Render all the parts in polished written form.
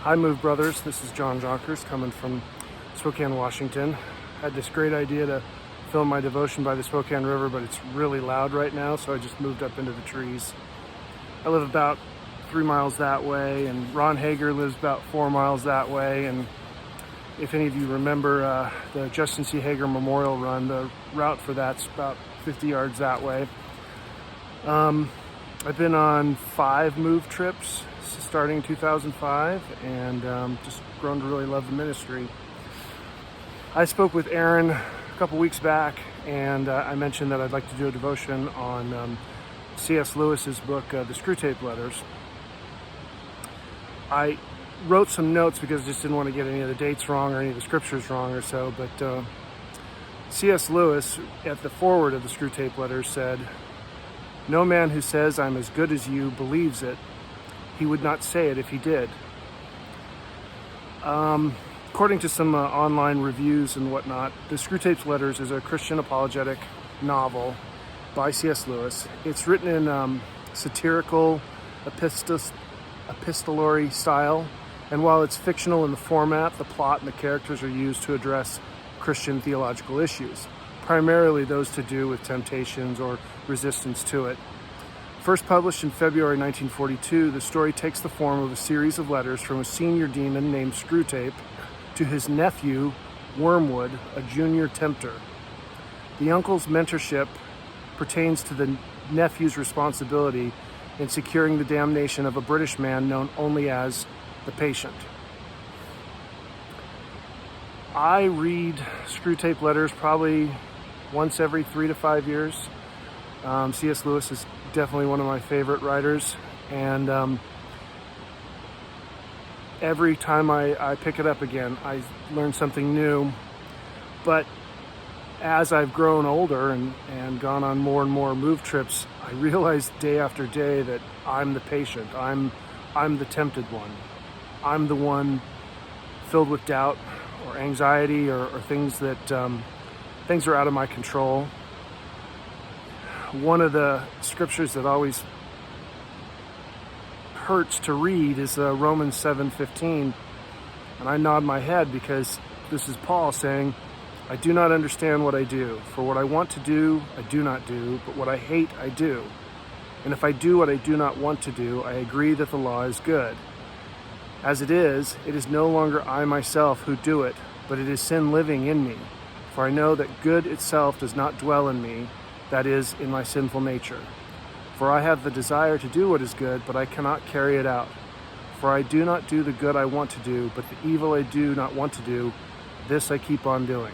Hi, Move Brothers. This is Jonckers coming from Spokane, Washington. Had this great idea to film my devotion by the Spokane River, but it's really loud right now, so I just moved up into the trees. I live about 3 miles that way, and Ron Hager lives about 4 miles that way. And if any of you remember the Justin C. Hager Memorial Run, the route for that's about 50 yards that way. I've been on 5 move trips starting in 2005, and just grown to really love the ministry. I spoke with Aaron a couple weeks back, and I mentioned that I'd like to do a devotion on C.S. Lewis's book, The Screwtape Letters. I wrote some notes because I just didn't want to get any of the dates wrong or any of the scriptures wrong or so, but C.S. Lewis, at the foreword of the Screwtape Letters, said, "No man who says I'm as good as you believes it. He would not say it if he did." According to some online reviews and whatnot, The Screwtape Letters is a Christian apologetic novel by C.S. Lewis. It's written in satirical, epistolary style, and while it's fictional in the format, the plot and the characters are used to address Christian theological issues, primarily those to do with temptations or resistance to it. First published in February 1942, the story takes the form of a series of letters from a senior demon named Screwtape to his nephew, Wormwood, a junior tempter. The uncle's mentorship pertains to the nephew's responsibility in securing the damnation of a British man known only as the Patient. I read Screwtape Letters probably once every 3 to 5 years. C.S. Lewis is definitely one of my favorite writers, and every time I pick it up again, I learn something new. But as I've grown older and gone on more and more move trips, I realize day after day that I'm the patient. I'm the tempted one. I'm the one filled with doubt or anxiety or things that things are out of my control. One of the scriptures that always hurts to read is Romans 7:15, and I nod my head because this is Paul saying, "I do not understand what I do, for what I want to do, I do not do, but what I hate, I do. And if I do what I do not want to do, I agree that the law is good. As it is no longer I myself who do it, but it is sin living in me. For I know that good itself does not dwell in me, that is, in my sinful nature. For I have the desire to do what is good, but I cannot carry it out. For I do not do the good I want to do, but the evil I do not want to do, this I keep on doing."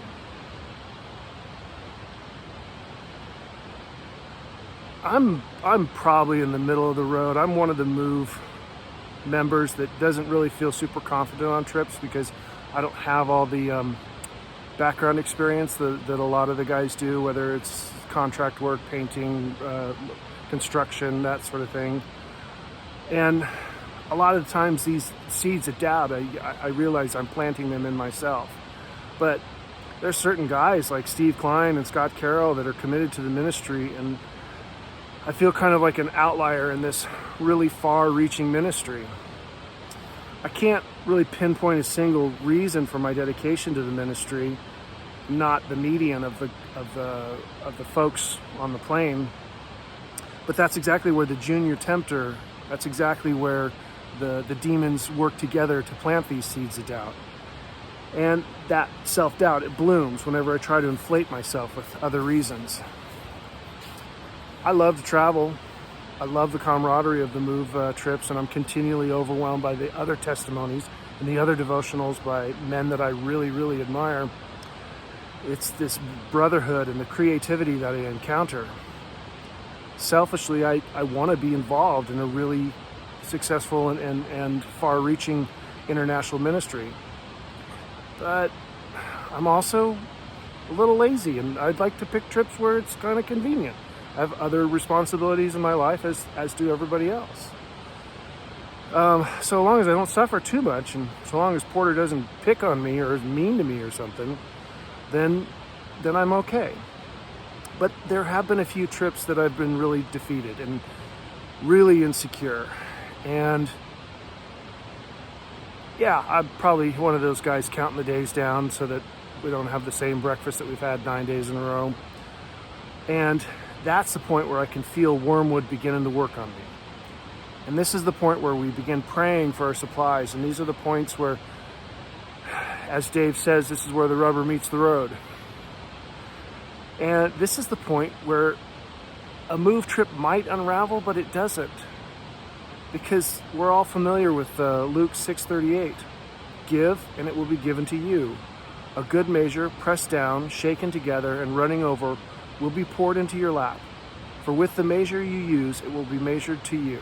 I'm probably in the middle of the road. I'm one of the Move members that doesn't really feel super confident on trips because I don't have all the background experience that a lot of the guys do, whether it's contract work, painting, construction, that sort of thing. And a lot of times these seeds of doubt, I realize I'm planting them in myself. But there's certain guys like Steve Klein and Scott Carroll that are committed to the ministry, and I feel kind of like an outlier in this really far-reaching ministry. I can't really pinpoint a single reason for my dedication to the ministry, not the median of the folks on the plane, but that's exactly where the junior tempter, that's exactly where the demons work together to plant these seeds of doubt. And that self-doubt, it blooms whenever I try to inflate myself with other reasons. I love to travel. I love the camaraderie of the move trips, and I'm continually overwhelmed by the other testimonies and the other devotionals by men that I really, really admire. It's this brotherhood and the creativity that I encounter. Selfishly, I want to be involved in a really successful and far-reaching international ministry. But I'm also a little lazy, and I'd like to pick trips where it's kind of convenient. I have other responsibilities in my life, as do everybody else. So long as I don't suffer too much, and so long as Porter doesn't pick on me or is mean to me or something, then I'm okay. But there have been a few trips that I've been really defeated and really insecure. And yeah, I'm probably one of those guys counting the days down so that we don't have the same breakfast that we've had 9 days in a row. And that's the point where I can feel wormwood beginning to work on me. And this is the point where we begin praying for our supplies. And these are the points where, as Dave says, this is where the rubber meets the road. And this is the point where a move trip might unravel, but it doesn't. Because we're all familiar with Luke 6:38. Give, and it will be given to you. A good measure, pressed down, shaken together, and running over, will be poured into your lap. For with the measure you use, it will be measured to you.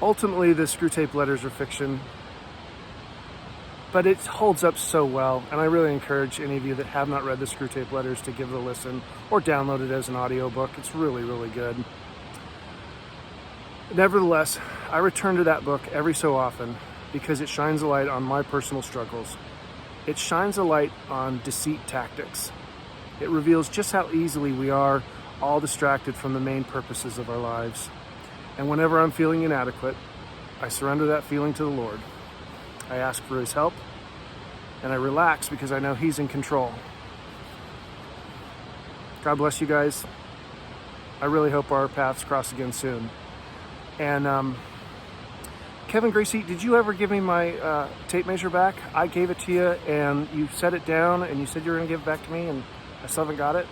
Ultimately, the Screwtape Letters are fiction, but it holds up so well, and I really encourage any of you that have not read the Screwtape Letters to give it a listen or download it as an audiobook. It's really, really good. Nevertheless, I return to that book every so often because it shines a light on my personal struggles. It shines a light on deceit tactics. It reveals just how easily we are all distracted from the main purposes of our lives. And whenever I'm feeling inadequate, I surrender that feeling to the Lord. I ask for His help, and I relax because I know He's in control. God bless you guys. I really hope our paths cross again soon. And Kevin Gracie, did you ever give me my tape measure back? I gave it to you, and you set it down, and you said you were going to give it back to me, and I still haven't got it.